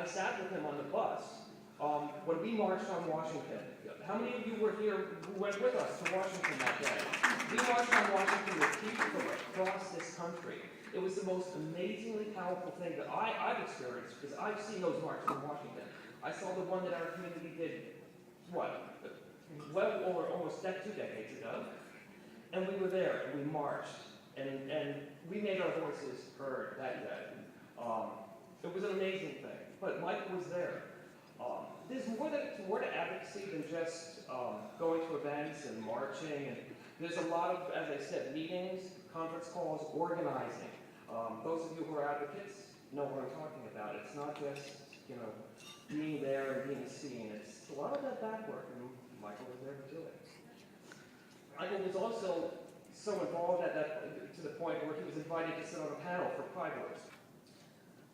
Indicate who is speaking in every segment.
Speaker 1: I sat with him on the bus when we marched on Washington. How many of you were here who went with us to Washington that day? We marched on Washington with people from across this country. It was the most amazingly powerful thing that I've experienced, because I've seen those marches in Washington. I saw the one that our community did, what, well over almost 2 decades ago. And we were there, and we marched, and we made our voices heard that day. It was an amazing thing, but Mike was there. There's more to advocacy than just going to events and marching. And there's a lot of, as I said, meetings, conference calls, organizing. Those of you who are advocates know what I'm talking about. It's not just, being there and being seen. It's a lot of that back work, and Michael was there to do it. Michael was also so involved to the point where he was invited to sit on a panel for Pride Wars.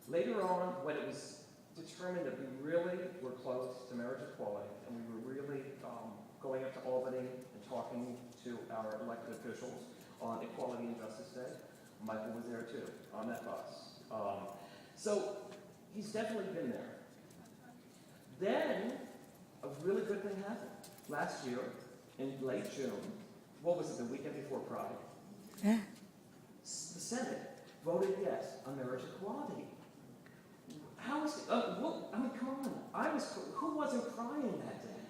Speaker 1: Later on, when it was determined that we really were close to marriage equality, and we were really going up to Albany and talking to our elected officials on Equality and Justice Day, Michael was there too, on that bus. So he's definitely been there. Then, a really good thing happened. Last year, in late June, what was it, the weekend before Pride? The Senate voted yes on marriage equality. How is it? I mean, come on. Who wasn't crying that day?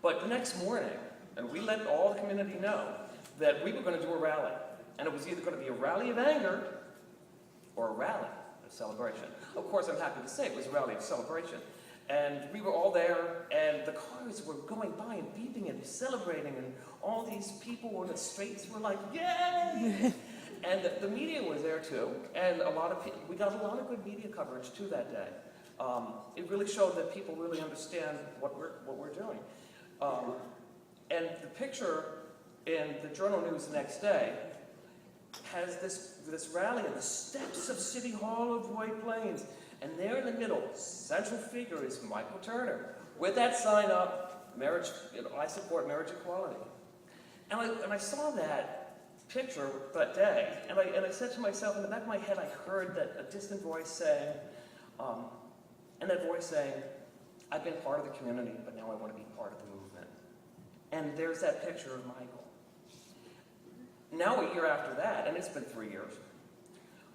Speaker 1: But the next morning, and we let all the community know that we were going to do a rally. And it was either going to be a rally of anger or a rally of celebration. Of course, I'm happy to say it was a rally of celebration. And we were all there, and the cars were going by and beeping and celebrating, and all these people on the streets were like, yay! And the media was there too, and we got a lot of good media coverage too that day. It really showed that people really understand what we're doing. And the picture in the Journal News the next day has this rally in the steps of City Hall of White Plains. And there in the middle, central figure is Michael Turner, with that sign up, marriage, I support marriage equality. And I saw that picture that day, and I said to myself, in the back of my head, I heard a distant voice saying, and that voice saying, I've been part of the community, but now I want to be part of the movement. And there's that picture of Michael. Now a year after that, and it's been 3 years,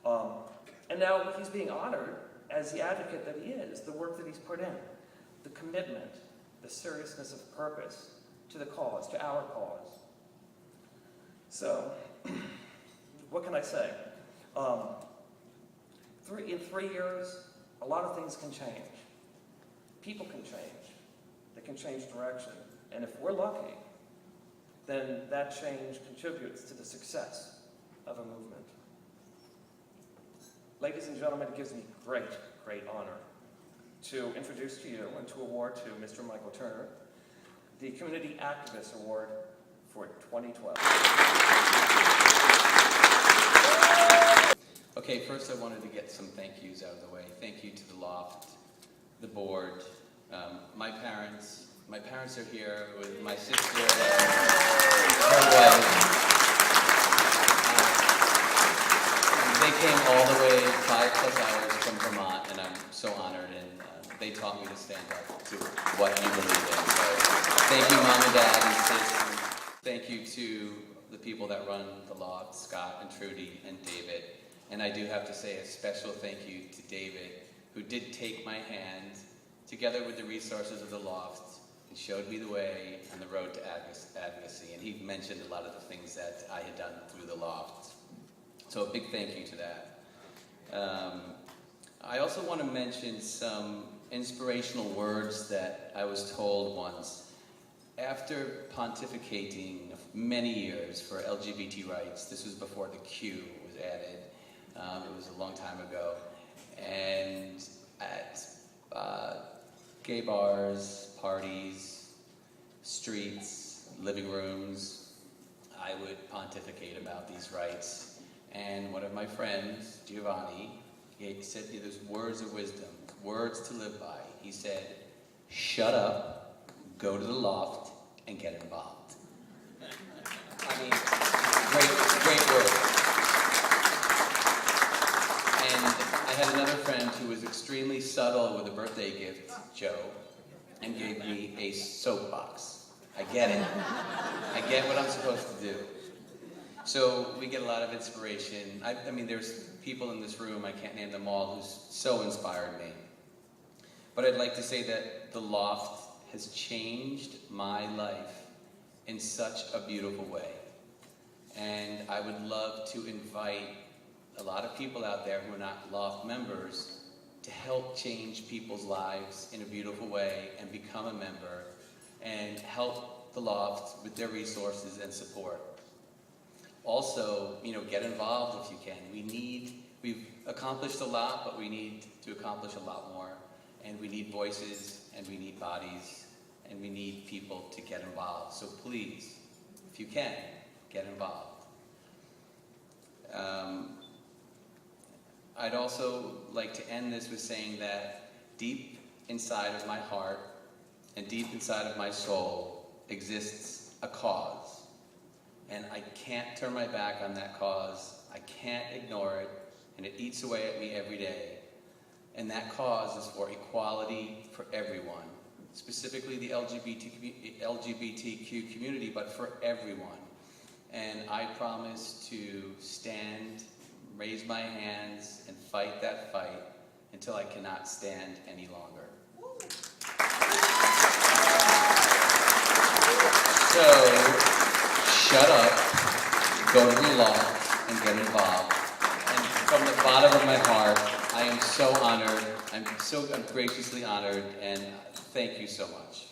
Speaker 1: and now he's being honored as the advocate that he is, the work that he's put in, the commitment, the seriousness of purpose to the cause, to our cause. So, what can I say? In 3 years, a lot of things can change. People can change. They can change direction. And if we're lucky, then that change contributes to the success of a movement. Ladies and gentlemen, it gives me great honor to introduce to you and to award to Mr. Michael Turner the Community Activist Award for 2012.
Speaker 2: Okay, first I wanted to get some thank yous out of the way. Thank you to the LOFT, the board, my parents. My parents are here with my sister and her wife. They came all the way 5+ hours from Vermont, and I'm so honored, and they taught me to stand up to what you believe in. So thank you, Mom and Dad and sis. Thank you to the people that run the LOFT, Scott and Trudy and David. And I do have to say a special thank you to David, who did take my hand, together with the resources of the LOFT, and showed me the way on the road to advocacy. And he mentioned a lot of the things that I had done through the LOFT. So a big thank you to that. I also want to mention some inspirational words that I was told once. After pontificating many years for LGBT rights, this was before the Q was added, it was a long time ago, and at gay bars, parties, streets, living rooms, I would pontificate about these rights. And one of my friends, Giovanni, he said, there's words of wisdom, words to live by. He said, shut up, go to the LOFT, and get involved. I mean, great words. And I had another friend who was extremely subtle with a birthday gift, Joe, and gave me a soapbox. I get it. I get what I'm supposed to do. So we get a lot of inspiration. I mean, there's people in this room, I can't name them all, who's so inspired me. But I'd like to say that the LOFT has changed my life in such a beautiful way. And I would love to invite a lot of people out there who are not LOFT members to help change people's lives in a beautiful way and become a member and help the LOFT with their resources and support. Also, get involved if you can. We've accomplished a lot, but we need to accomplish a lot more. And we need voices, and we need bodies, and we need people to get involved. So please, if you can, get involved. I'd also like to end this with saying that deep inside of my heart and deep inside of my soul exists a cause. And I can't turn my back on that cause. I can't ignore it, and it eats away at me every day. And that cause is for equality for everyone, specifically the LGBTQ community, but for everyone. And I promise to stand, raise my hands, and fight that fight until I cannot stand any longer. So, shut up, go to the LOFT, and get involved. And from the bottom of my heart, I am so honored, I'm graciously honored, and thank you so much.